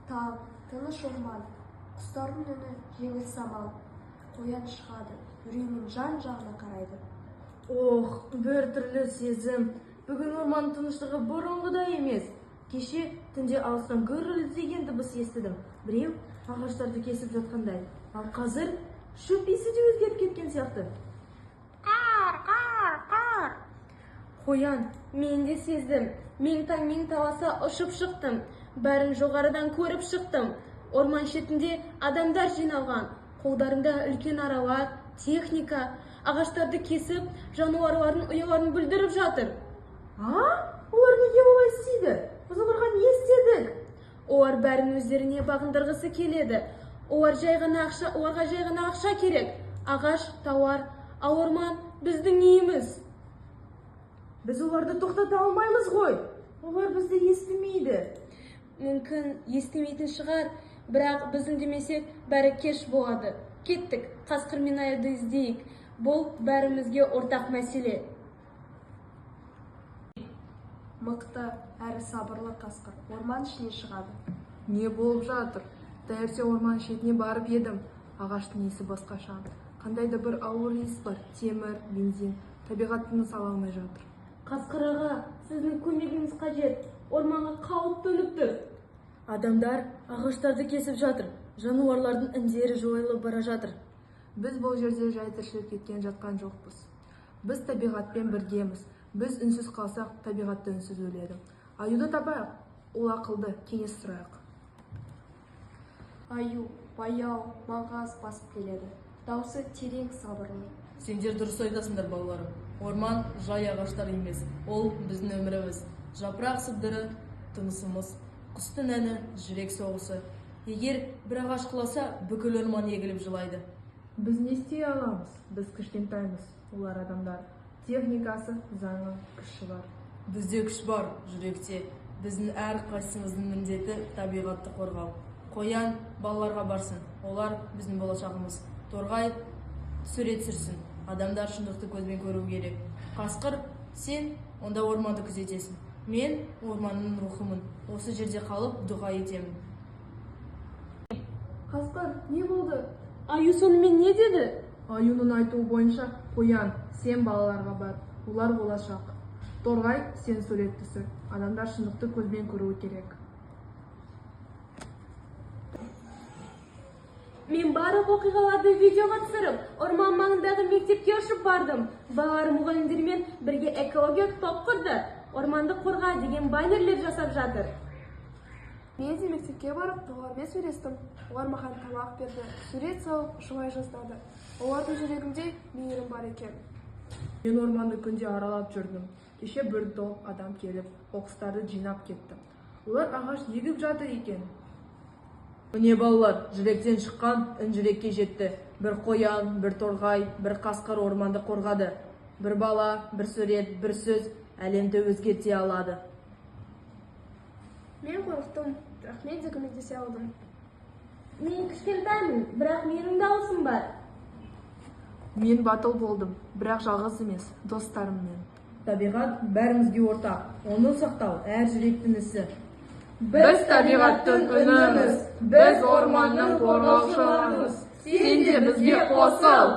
Таң, тыныш орман, құстардың үні жеңіл самал. Қоян шығады, үреймен жан-жағына қарайды. Ох, бір түрлі сезім. Бүгін орман тыныштығы бұрынғыдай емес. Кеше түнде алыстан гүрілдеген дыбыс естідім. Біреу ағаштарды кесіп жатқандай. Ал қазір шөп иісі де өзгеріп кеткен сияқты. Қар. Қоян, мен де сездім. Мен таласа ұшып шықтым. Бәрін жоғарыдан көріп шықтым. Орман шетінде адамдар жиналған. Қолдарында үлкен аралар, техника, ағаштарды кесіп, жануарлардың ұяларын бүлдіріп жатыр. Олар неге олай істейді? Біз оларға не істедік? Олар бәрін өздеріне бағындырғысы келеді. Оларға жай ғана ақша керек. Ағаш, тауар, ал орман біздің үйіміз. Біз оларды тоқтата алмаймыз ғой. Олар бізді естімейді. Мүмкін естімейтін шығар, бірақ біз үндемесек бәрі кеш болады. Кеттік, қасқыр мен аюды іздейік. Бұл бәрімізге ортақ мәселе. Мықты әрі сабырлы қасқыр орман ішіне шығады. Не болып жатыр? Таңерте орман шетіне барып едім. Ағаштың иісі басқаша. Қандай да бір ауыр иіс бар. Темір, бензин. Табиғат тыныс ала алмай жатыр. Қасқыр аға, сіздің көмегіңіз қажет. Орманға қауіп төніп тұр. Адамдар ағаштарды кесіп жатыр. Жануарлардың індері жойылып бара жатыр. Біз бұл жерде жай тіршілік еткен жатқан жоқпыз. Біз табиғатпен біргеміз. Біз үнсіз қалсақ, табиғат та үнсіз өледі. Аюды табайық, ол ақылды, кеңес сұрайық. Аю, баяу, маңғаз басып келеді. Даусы терең, сабырлы. Сендер дұрыс айтасыңдар, балаларым. Орман жай ағаштар емес. Ол біздің өміріміз. Жапырақ сыбдыры, тынысымыз, құстың әні, жүрек соғысы. Егер бір ағаш құласа, бүкіл орман егіліп жылайды. Біз не істей аламыз? Біз кішкентаймыз, олар адамдар. Техникасы, заңы, күші бар. Бізде күш бар, жүректе. Біздің әр қайсымыздың міндеті табиғатты қорғау. Қоян балаларға барсын, олар біздің болашағымыз. Торғай сурет түсірсін, адамдар шындықты көзбен көру керек. Қасқыр, сен онда орманды күзетесің. Мен орманның рухымын. Осы жерде қалып дұға етемін. Қасқыр, не болды? Аю сонымен не деді? Аюның айтуы бойынша, Қоян, сен балаларға бар, олар болашақ. Торғай, сен сурет түсір, адамдар шындықты көзбен көруі керек. Мен барлық оқиғаларды видеоға түсіріп, орман маңындағы мектепке ұшып бардым. Балалар мұғалімдермен бірге экология топ құрды. Орманды қорға деген баннерлер жасап жатыр. Мен де мектепке барып, олармен сөйлестім. Олар маған тамақ берді, сурет салып, жылай жаздады. Олардың жүрегінде мейірім бар екен. Мен орманды күнде аралап жүрдім. Кеше бір топ адам келіп, қоқыстарды жинап кетті. Олар ағаш егіп жатыр екен. Міне балалар, жүректен шыққан үн жүрекке жетті. Бір қоян, бір торғай, бір қасқыр орманды қорғады. Бір бала, бір сурет, бір сөз әлемді өзгерте алады. Мен қорықтым, бірақ мен де көмектесе алдым. Мен кішкентаймын, бірақ менің даусым бар. Мен батыл болдым, бірақ жалғыз емес, достарыммен. Табиғат бәрімізге ортақ. Оны сақтау әр жүректің ісі. Біз табиғаттың үніміз, біз орманның қорғаушыларымыз. Сен де бізге қосыл.